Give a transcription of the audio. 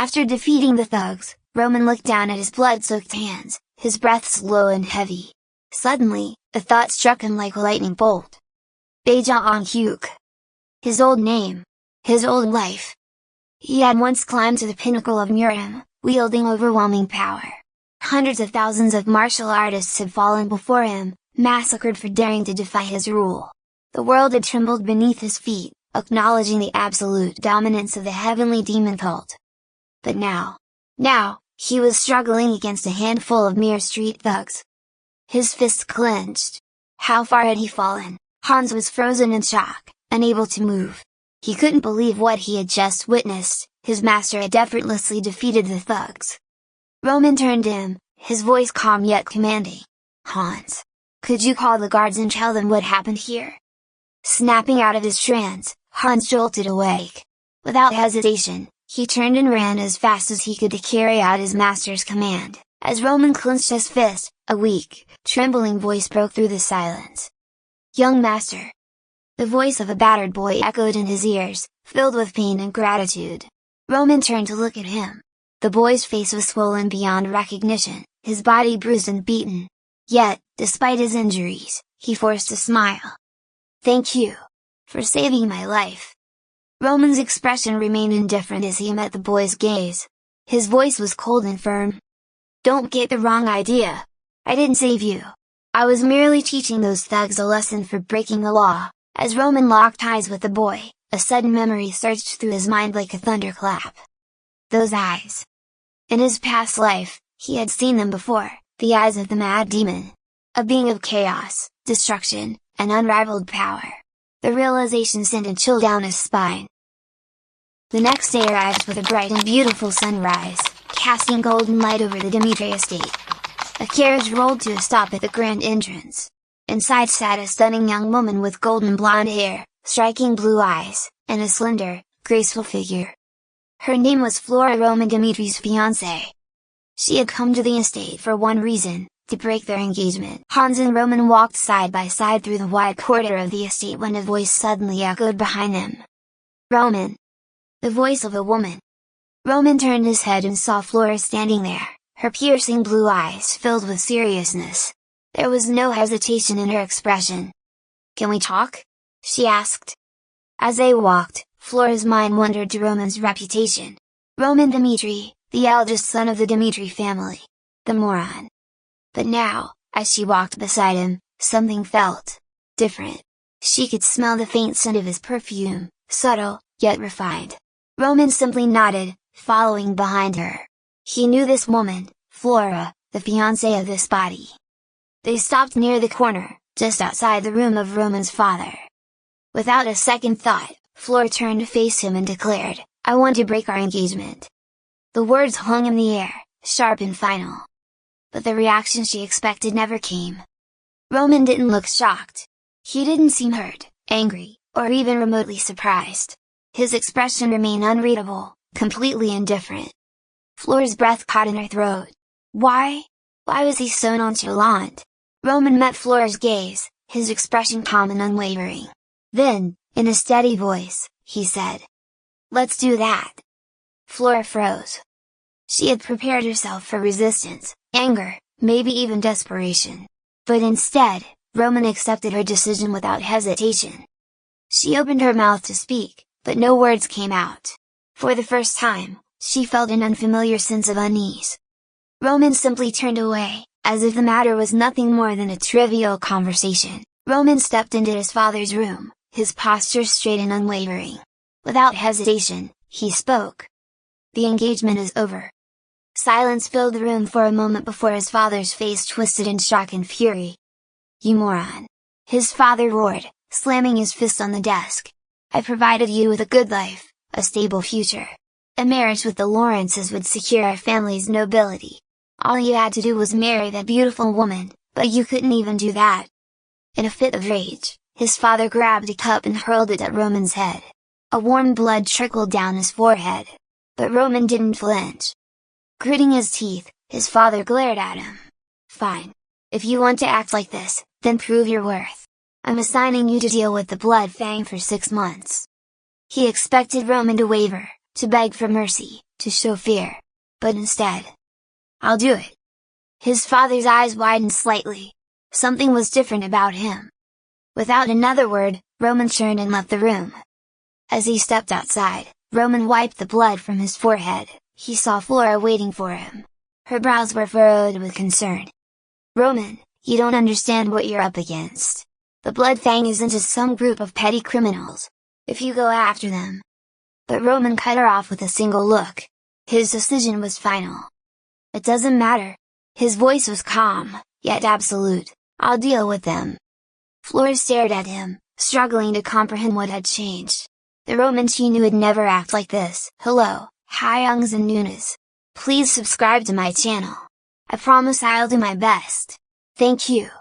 After defeating the thugs, Roman looked down at his blood-soaked hands, his breath slow and heavy. Suddenly, a thought struck him like a lightning bolt. Beja-on-Hyuk. His old name. His old life. He had once climbed to the pinnacle of Murim, wielding overwhelming power. Hundreds of thousands of martial artists had fallen before him, massacred for daring to defy his rule. The world had trembled beneath his feet, acknowledging the absolute dominance of the heavenly demon cult. But now, he was struggling against a handful of mere street thugs. His fists clenched. How far had he fallen? Hans was frozen in shock, unable to move. He couldn't believe what he had just witnessed. His master had effortlessly defeated the thugs. Roman turned to him, his voice calm yet commanding. "Hans, could you call the guards and tell them what happened here?" Snapping out of his trance, Hans jolted awake. Without hesitation, he turned and ran as fast as he could to carry out his master's command. As Roman clenched his fist, a weak, trembling voice broke through the silence. "Young master!" The voice of a battered boy echoed in his ears, filled with pain and gratitude. Roman turned to look at him. The boy's face was swollen beyond recognition, his body bruised and beaten. Yet, despite his injuries, he forced a smile. "Thank you for saving my life." Roman's expression remained indifferent as he met the boy's gaze. His voice was cold and firm. "Don't get the wrong idea. I didn't save you. I was merely teaching those thugs a lesson for breaking the law." As Roman locked eyes with the boy, a sudden memory surged through his mind like a thunderclap. Those eyes! In his past life, he had seen them before, the eyes of the mad demon. A being of chaos, destruction, and unrivaled power. The realization sent a chill down his spine. The next day arrives with a bright and beautiful sunrise, casting golden light over the Dimitri estate. A carriage rolled to a stop at the grand entrance. Inside sat a stunning young woman with golden blonde hair, striking blue eyes, and a slender, graceful figure. Her name was Flora, Roman Dimitri's fiancée. She had come to the estate for one reason, to break their engagement. Hans and Roman walked side by side through the wide corridor of the estate when a voice suddenly echoed behind them. "Roman!" The voice of a woman. Roman turned his head and saw Flora standing there, her piercing blue eyes filled with seriousness. There was no hesitation in her expression. "Can we talk?" she asked. As they walked, Flora's mind wandered to Roman's reputation. Roman Dimitri, the eldest son of the Dimitri family. The Moron. But now, as she walked beside him, something felt different. She could smell the faint scent of his perfume, subtle, yet refined. Roman simply nodded, following behind her. He knew this woman, Flora, the fiancée of this body. They stopped near the corner, just outside the room of Roman's father. Without a second thought, Flora turned to face him and declared, "I want to break our engagement." The words hung in the air, sharp and final. But the reaction she expected never came. Roman didn't look shocked. He didn't seem hurt, angry, or even remotely surprised. His expression remained unreadable, completely indifferent. Flora's breath caught in her throat. Why was he so nonchalant? Roman met Flora's gaze, his expression calm and unwavering. Then, in a steady voice, he said, "Let's do that." Flora froze. She had prepared herself for resistance, anger, maybe even desperation. But instead, Roman accepted her decision without hesitation. She opened her mouth to speak, but no words came out. For the first time, she felt an unfamiliar sense of unease. Roman simply turned away, as if the matter was nothing more than a trivial conversation. Roman stepped into his father's room, his posture straight and unwavering. Without hesitation, he spoke. "The engagement is over." Silence filled the room for a moment before his father's face twisted in shock and fury. "You moron!" his father roared, slamming his fist on the desk. "I provided you with a good life, a stable future. A marriage with the Lawrences would secure our family's nobility. All you had to do was marry that beautiful woman, but you couldn't even do that." In a fit of rage, his father grabbed a cup and hurled it at Roman's head. A warm blood trickled down his forehead. But Roman didn't flinch. Gritting his teeth, his father glared at him. "Fine. If you want to act like this, then prove your worth. I'm assigning you to deal with the Blood Fang for 6 months." He expected Roman to waver, to beg for mercy, to show fear. But instead, "I'll do it." His father's eyes widened slightly. Something was different about him. Without another word, Roman turned and left the room. As he stepped outside, Roman wiped the blood from his forehead. He saw Flora waiting for him. Her brows were furrowed with concern. "Roman, you don't understand what you're up against. The Blood Fang isn't just some group of petty criminals. If you go after them..." But Roman cut her off with a single look. His decision was final. "It doesn't matter." His voice was calm, yet absolute. "I'll deal with them." Flora stared at him, struggling to comprehend what had changed. The Roman she knew would never act like this. Hello, Hyungs and Nunes. Please subscribe to my channel. I promise I'll do my best. Thank you.